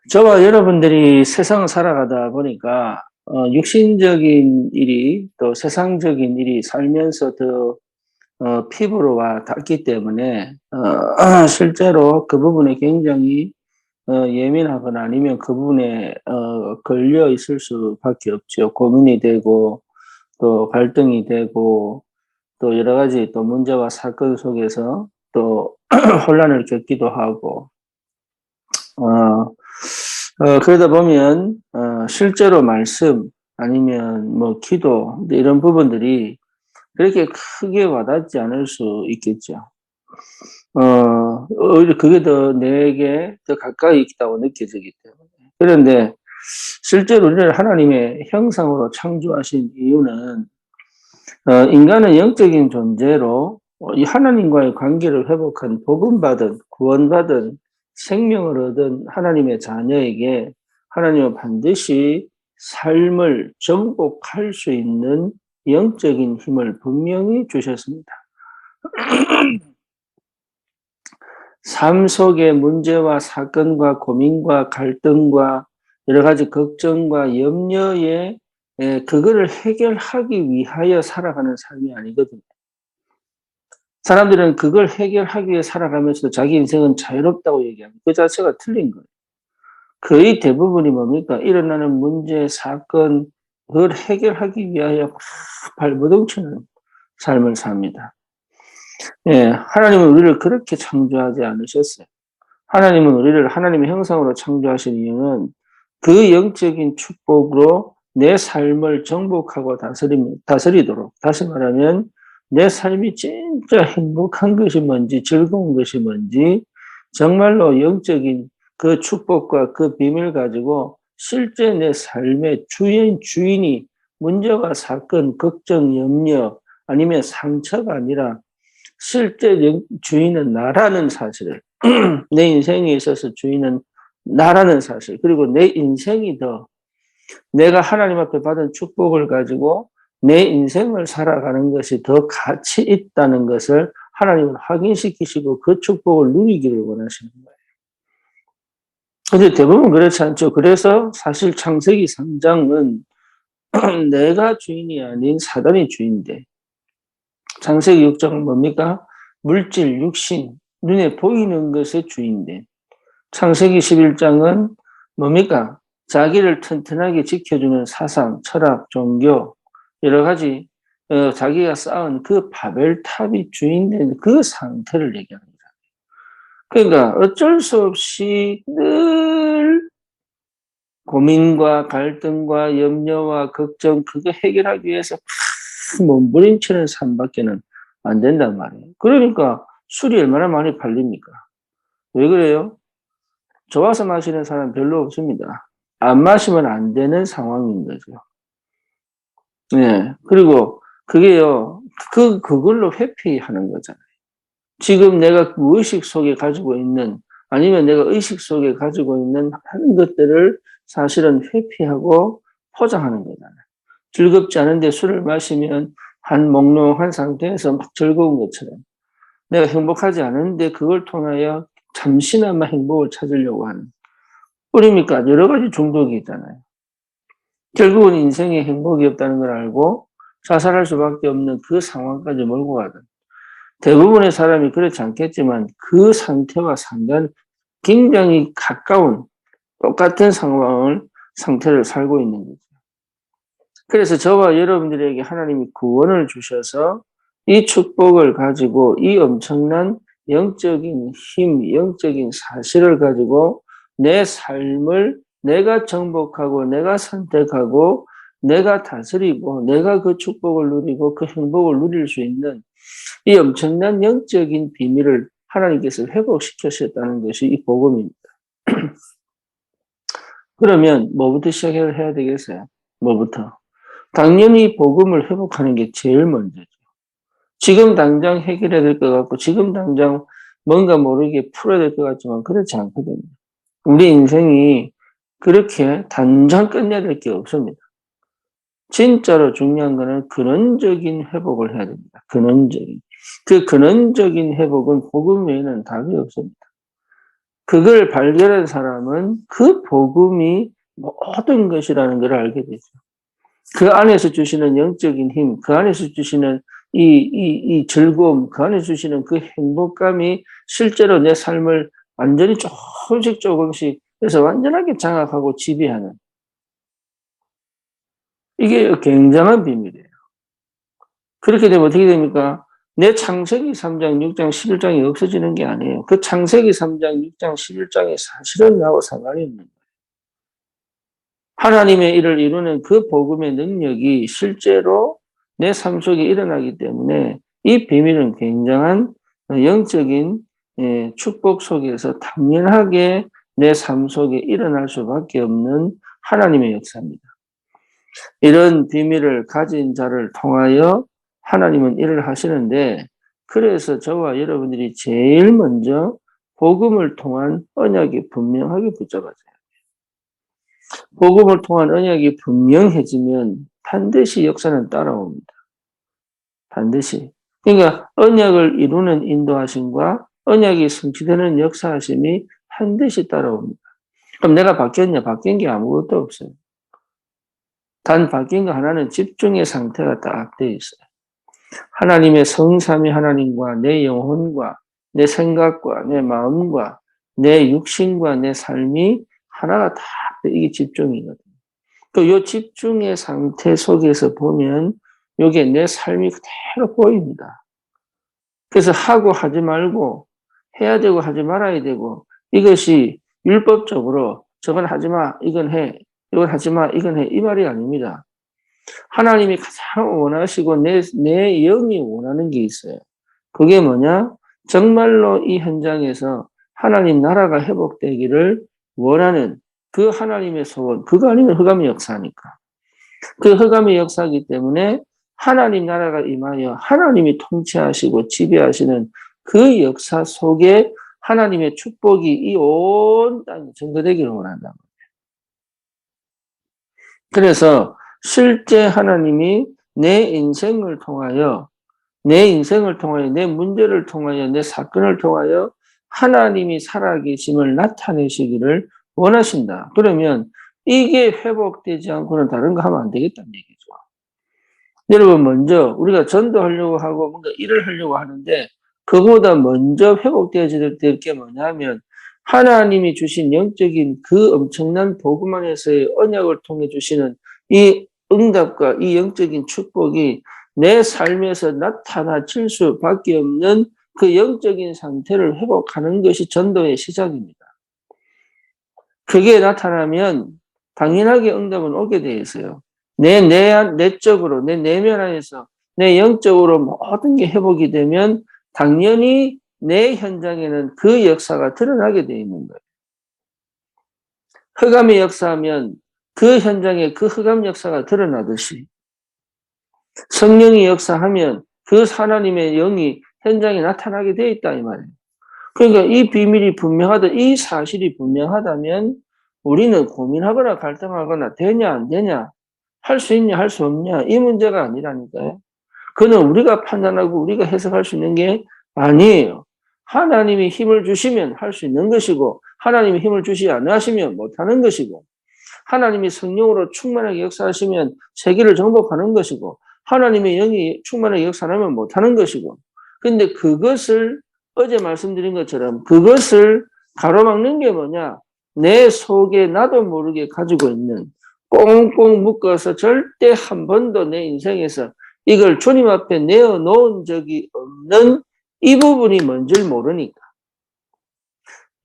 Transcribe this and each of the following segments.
저와 여러분들이 세상을 살아가다 보니까 육신적인 일이 또 세상적인 일이 살면서 더 피부로 닿기 때문에 실제로 그 부분에 굉장히 예민하거나 아니면 그 부분에 걸려 있을 수밖에 없죠. 고민이 되고 또 갈등이 되고 또 여러 가지 또 문제와 사건 속에서 또 혼란을 겪기도 하고 그러다 보면 실제로 말씀 아니면 뭐 기도 이런 부분들이 그렇게 크게 와닿지 않을 수 있겠죠. 오히려 그게 더 내게 더 가까이 있다고 느껴지기 때문에. 그런데 실제로 우리를 하나님의 형상으로 창조하신 이유는 인간은 영적인 존재로 이 하나님과의 관계를 회복한 복음받은 구원받은 생명을 얻은 하나님의 자녀에게 하나님은 반드시 삶을 정복할 수 있는 영적인 힘을 분명히 주셨습니다. 삶 속의 문제와 사건과 고민과 갈등과 여러 가지 걱정과 염려에 그거를 해결하기 위하여 살아가는 삶이 아니거든요. 사람들은 그걸 해결하기 위해 살아가면서도 자기 인생은 자유롭다고 얘기합니다. 그 자체가 틀린 거예요. 거의 대부분이 뭡니까? 일어나는 문제, 사건, 그걸 해결하기 위하여 막 발버둥치는 삶을 삽니다. 예, 하나님은 우리를 그렇게 창조하지 않으셨어요. 하나님은 우리를 하나님의 형상으로 창조하신 이유는 그 영적인 축복으로 내 삶을 정복하고 다스리도록, 다시 말하면 내 삶이 진짜 행복한 것이 뭔지, 즐거운 것이 뭔지, 정말로 영적인 그 축복과 그 비밀 가지고 실제 내 삶의 주인이 문제와 사건, 걱정, 염려, 아니면 상처가 아니라 실제 주인은 나라는 사실을, 내 인생에 있어서 주인은 나라는 사실, 그리고 내 인생이 더 내가 하나님 앞에 받은 축복을 가지고 내 인생을 살아가는 것이 더 가치 있다는 것을 하나님은 확인시키시고 그 축복을 누리기를 원하시는 거예요. 근데 대부분 그렇지 않죠. 그래서 사실 창세기 3장은 내가 주인이 아닌 사단이 주인인데, 창세기 6장은 뭡니까? 물질, 육신, 눈에 보이는 것의 주인인데, 창세기 11장은 뭡니까? 자기를 튼튼하게 지켜주는 사상, 철학, 종교, 여러 가지 자기가 쌓은 그 바벨탑이 주인된 그 상태를 얘기합니다. 그러니까 어쩔 수 없이 늘 고민과 갈등과 염려와 걱정 그거 해결하기 위해서 몸부림치는 삶밖에는 안 된단 말이에요. 그러니까 술이 얼마나 많이 팔립니까? 왜 그래요? 좋아서 마시는 사람 별로 없습니다. 안 마시면 안 되는 상황인 거죠. 네. 그리고 그게요, 그걸로 회피하는 거잖아요. 지금 내가 무의식 속에 가지고 있는, 아니면 내가 의식 속에 가지고 있는 하는 것들을 사실은 회피하고 포장하는 거잖아요. 즐겁지 않은데 술을 마시면 한 몽롱한 상태에서 막 즐거운 것처럼. 내가 행복하지 않은데 그걸 통하여 잠시나마 행복을 찾으려고 하는. 뿌리니까 여러 가지 중독이 있잖아요. 결국은 인생에 행복이 없다는 걸 알고 자살할 수밖에 없는 그 상황까지 몰고 가든. 대부분의 사람이 그렇지 않겠지만 그 상태와 굉장히 가까운 똑같은 상태를 살고 있는 거죠. 그래서 저와 여러분들에게 하나님이 구원을 주셔서 이 축복을 가지고 이 엄청난 영적인 힘, 영적인 사실을 가지고 내 삶을 내가 정복하고 내가 선택하고 내가 다스리고 내가 그 축복을 누리고 그 행복을 누릴 수 있는 이 엄청난 영적인 비밀을 하나님께서 회복시키셨다는 것이 이 복음입니다. 그러면 뭐부터 시작을 해야 되겠어요? 뭐부터? 당연히 복음을 회복하는 게 제일 먼저죠. 지금 당장 해결해야 될 것 같고 지금 당장 뭔가 모르게 풀어야 될 것 같지만 그렇지 않거든요. 우리 인생이 그렇게 당장 끝내야 될 게 없습니다. 진짜로 중요한 거는 근원적인 회복을 해야 됩니다. 근원적인. 그 근원적인 회복은 복음 외에는 답이 없습니다. 그걸 발견한 사람은 그 복음이 모든 것이라는 걸 알게 되죠. 그 안에서 주시는 영적인 힘, 그 안에서 주시는 이 즐거움, 그 안에서 주시는 그 행복감이 실제로 내 삶을 완전히 조금씩 그래서 완전하게 장악하고 지배하는 이게 굉장한 비밀이에요. 그렇게 되면 어떻게 됩니까? 내 창세기 3장, 6장, 11장이 없어지는 게 아니에요. 그 창세기 3장, 6장, 11장이 사실은 나하고 상관이 없는 거예요. 하나님의 일을 이루는 그 복음의 능력이 실제로 내 삶 속에 일어나기 때문에 이 비밀은 굉장한 영적인 축복 속에서 당연하게 내 삶 속에 일어날 수밖에 없는 하나님의 역사입니다. 이런 비밀을 가진 자를 통하여 하나님은 일을 하시는데 그래서 저와 여러분들이 제일 먼저 복음을 통한 언약이 분명하게 붙잡아져요. 복음을 통한 언약이 분명해지면 반드시 역사는 따라옵니다. 반드시. 그러니까 언약을 이루는 인도하심과 언약이 성취되는 역사하심이 반드시 따라옵니다. 그럼 내가 바뀌었냐? 바뀐 게 아무것도 없어요. 단 바뀐 거 하나는 집중의 상태가 딱 돼 있어요. 하나님의 성삼위 하나님과 내 영혼과 내 생각과 내 마음과 내 육신과 내 삶이 하나가 다 이게 집중이거든요. 또 이 집중의 상태 속에서 보면 이게 내 삶이 그대로 보입니다. 그래서 하고 하지 말고 해야 되고 하지 말아야 되고 이것이 율법적으로 저건 하지 마, 이건 해, 이건 하지 마, 이건 해 이 말이 아닙니다. 하나님이 가장 원하시고 내 영이 원하는 게 있어요. 그게 뭐냐? 정말로 이 현장에서 하나님 나라가 회복되기를 원하는 그 하나님의 소원, 그거 아니면 흑암의 역사니까. 그 흑암의 역사이기 때문에 하나님 나라가 임하여 하나님이 통치하시고 지배하시는 그 역사 속에 하나님의 축복이 이 온 땅에 전거되기를 원한다. 그래서 실제 하나님이 내 인생을 통하여 내 문제를 통하여 내 사건을 통하여 하나님이 살아계심을 나타내시기를 원하신다. 그러면 이게 회복되지 않고는 다른 거 하면 안 되겠다는 얘기죠. 여러분 먼저 우리가 전도하려고 하고 뭔가 일을 하려고 하는데 그보다 먼저 회복되어야 될 게 뭐냐면 하나님이 주신 영적인 그 엄청난 복음 안에서의 언약을 통해 주시는 이 응답과 이 영적인 축복이 내 삶에서 나타나질 수밖에 없는 그 영적인 상태를 회복하는 것이 전도의 시작입니다. 그게 나타나면 당연하게 응답은 오게 돼 있어요. 내적으로, 내 내면 안에서, 내 영적으로 모든 게 회복이 되면 당연히 내 현장에는 그 역사가 드러나게 돼 있는 거예요. 흑암의 역사하면 그 현장에 그 흑암 역사가 드러나듯이 성령이 역사하면 그 하나님의 영이 현장에 나타나게 돼 있다 이 말이에요. 그러니까 이 비밀이 분명하다, 이 사실이 분명하다면 우리는 고민하거나 갈등하거나 되냐 안 되냐, 할 수 있냐 할 수 없냐 이 문제가 아니라니까요. 그는 우리가 판단하고 우리가 해석할 수 있는 게 아니에요. 하나님이 힘을 주시면 할 수 있는 것이고 하나님이 힘을 주시지 않으시면 못하는 것이고 하나님이 성령으로 충만하게 역사하시면 세계를 정복하는 것이고 하나님의 영이 충만하게 역사하면 못하는 것이고 근데 그것을 어제 말씀드린 것처럼 그것을 가로막는 게 뭐냐? 내 속에 나도 모르게 가지고 있는 꽁꽁 묶어서 절대 한 번도 내 인생에서 이걸 주님 앞에 내어놓은 적이 없는 이 부분이 뭔지를 모르니까.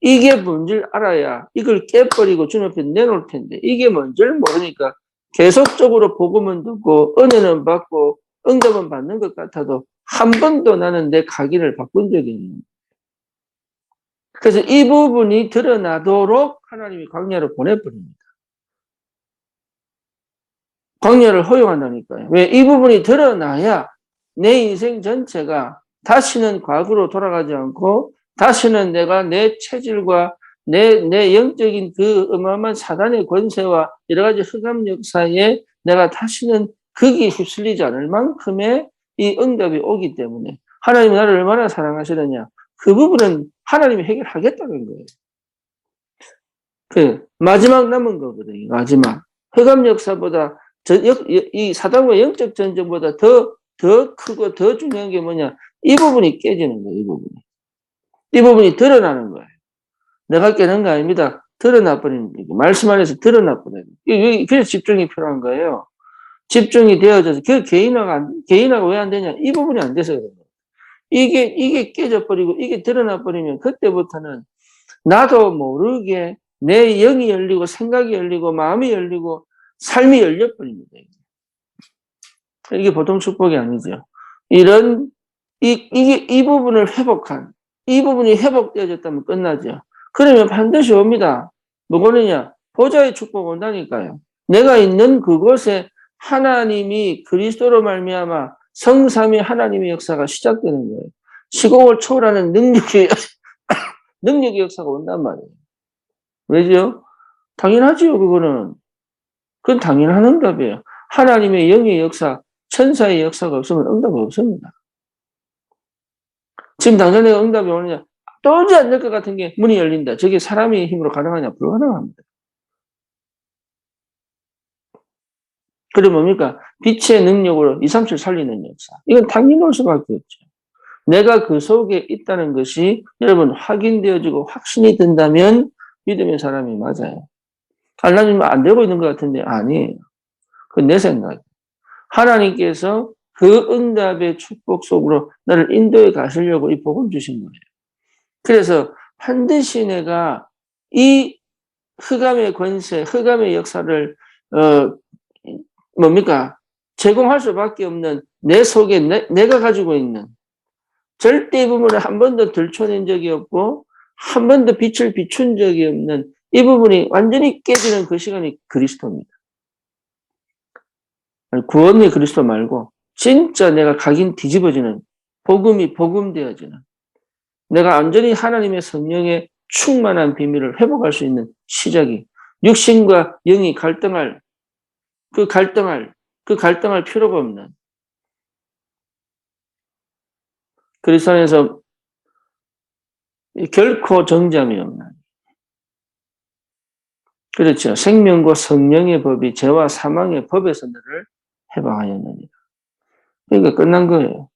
이게 뭔지를 알아야 이걸 깨버리고 주님 앞에 내놓을 텐데 이게 뭔지를 모르니까 계속적으로 복음은 듣고 은혜는 받고 응답은 받는 것 같아도 한 번도 나는 내 각인을 바꾼 적이 없는 거예요. 그래서 이 부분이 드러나도록 하나님이 광야를 보내버립니다. 광야를 허용한다니까요. 왜? 이 부분이 드러나야 내 인생 전체가 다시는 과거로 돌아가지 않고 다시는 내가 내 체질과 내 영적인 그 어마어마한 사단의 권세와 여러 가지 흑암 역사에 내가 다시는 거기에 휩쓸리지 않을 만큼의 이 응답이 오기 때문에 하나님이 나를 얼마나 사랑하시느냐 그 부분은 하나님이 해결하겠다는 거예요. 그 마지막 남은 거거든요. 마지막 흑암 역사보다 이 사단과 영적 전쟁보다 더 크고 더 중요한 게 뭐냐? 이 부분이 깨지는 거예요. 이 부분이 드러나는 거예요. 내가 깨는 거 아닙니다. 드러나 버리는 거예요. 말씀 안에서 드러나 버려요. 그래서 집중이 필요한 거예요. 집중이 되어져서 그 개인화가 왜 안 되냐? 이 부분이 안 돼서 그래요. 이게 깨져버리고 이게 드러나 버리면 그때부터는 나도 모르게 내 영이 열리고 생각이 열리고 마음이 열리고 삶이 열려버립니다. 이게 보통 축복이 아니죠. 이 부분을 이 부분이 회복되어졌다면 끝나죠. 그러면 반드시 옵니다. 뭐거느냐? 보좌의 축복 온다니까요. 내가 있는 그곳에 하나님이 그리스도로 말미암아 성삼위 하나님의 역사가 시작되는 거예요. 시공을 초월하는 능력의 역사가 온단 말이에요. 왜죠? 당연하지요, 그거는. 그건 당연한 응답이에요. 하나님의 영의 역사, 천사의 역사가 없으면 응답이 없습니다. 지금 당장 내가 응답이 오느냐? 도저히 안 될 것 같은 게 문이 열린다. 저게 사람의 힘으로 가능하냐? 불가능합니다. 그럼 뭡니까? 빛의 능력으로 2, 3, 7 살리는 역사. 이건 당연히 올 수밖에 없죠. 내가 그 속에 있다는 것이 여러분 확인되어지고 확신이 든다면 믿음의 사람이 맞아요. 하나님은 안 되고 있는 것 같은데 아니에요. 그건 내 생각. 하나님께서 그 응답의 축복 속으로 나를 인도해 가시려고 이 복음 주신 거예요. 그래서 반드시 내가 이 흑암의 권세, 흑암의 역사를 뭡니까? 제공할 수밖에 없는 내 속에 내가 가지고 있는 절대 이 부분을 한 번도 들춰낸 적이 없고 한 번도 빛을 비춘 적이 없는 이 부분이 완전히 깨지는 그 시간이 그리스도입니다. 구원의 그리스도 말고 진짜 내가 각인 뒤집어지는 복음이 복음되어지는 내가 완전히 하나님의 성령의 충만한 비밀을 회복할 수 있는 시작이 육신과 영이 갈등할 필요가 없는 그리스도 안에서 결코 정잠이 없는 그렇죠. 생명과 성령의 법이 죄와 사망의 법에서 너를 해방하였느니라. 그러니까 끝난 거예요.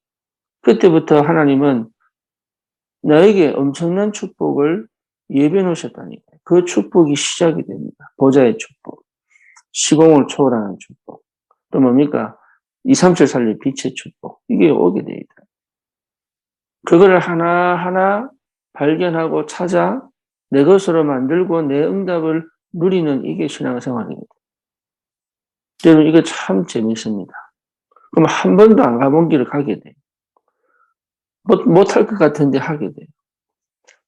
그때부터 하나님은 나에게 엄청난 축복을 예비해 놓으셨다니까요. 그 축복이 시작이 됩니다. 보좌의 축복. 시공을 초월하는 축복. 또 뭡니까? 2, 3, 7 살릴 빛의 축복. 이게 오게 돼 있다. 그거를 하나하나 발견하고 찾아 내 것으로 만들고 내 응답을 누리는 이게 신앙생활입니다. 여러분 이거 참 재밌습니다. 그럼 한 번도 안 가본 길을 가게 돼요. 못할 것 같은데 하게 돼요.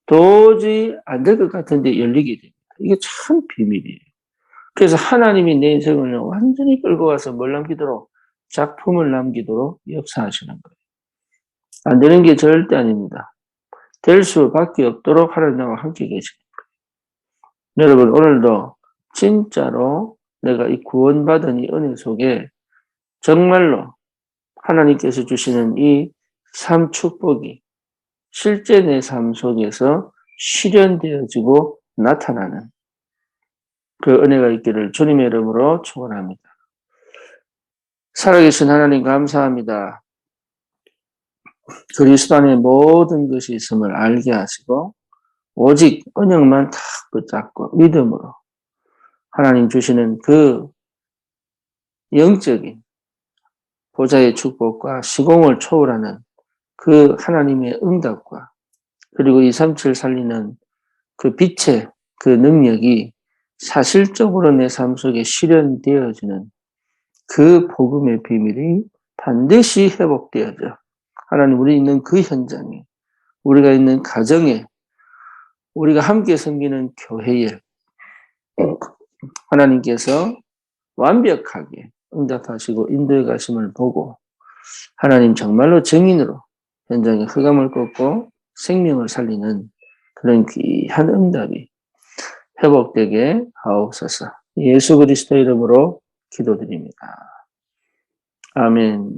도저히 안 될 것 같은데 열리게 됩니다. 이게 참 비밀이에요. 그래서 하나님이 내 인생을 완전히 끌고 가서 뭘 남기도록 작품을 남기도록 역사하시는 거예요. 안 되는 게 절대 아닙니다. 될 수밖에 없도록 하나님과 함께 계십니다. 여러분 오늘도 진짜로 내가 이 구원받은 이 은혜 속에 정말로 하나님께서 주시는 이 삶 축복이 실제 내 삶 속에서 실현되어지고 나타나는 그 은혜가 있기를 주님의 이름으로 축원합니다. 살아계신 하나님 감사합니다. 그리스도 안에 모든 것이 있음을 알게 하시고 오직 언약만 탁 붙잡고 믿음으로 하나님 주시는 그 영적인 보좌의 축복과 시공을 초월하는 그 하나님의 응답과 그리고 237 살리는 그 빛의 그 능력이 사실적으로 내 삶 속에 실현되어지는 그 복음의 비밀이 반드시 회복되어져. 하나님 우리 있는 그 현장에 우리가 있는 가정에 우리가 함께 섬기는 교회에 하나님께서 완벽하게 응답하시고 인도해 가심을 보고 하나님 정말로 증인으로 현장에 흑암을 꺾고 생명을 살리는 그런 귀한 응답이 회복되게 하옵소서. 예수 그리스도 이름으로 기도드립니다. 아멘.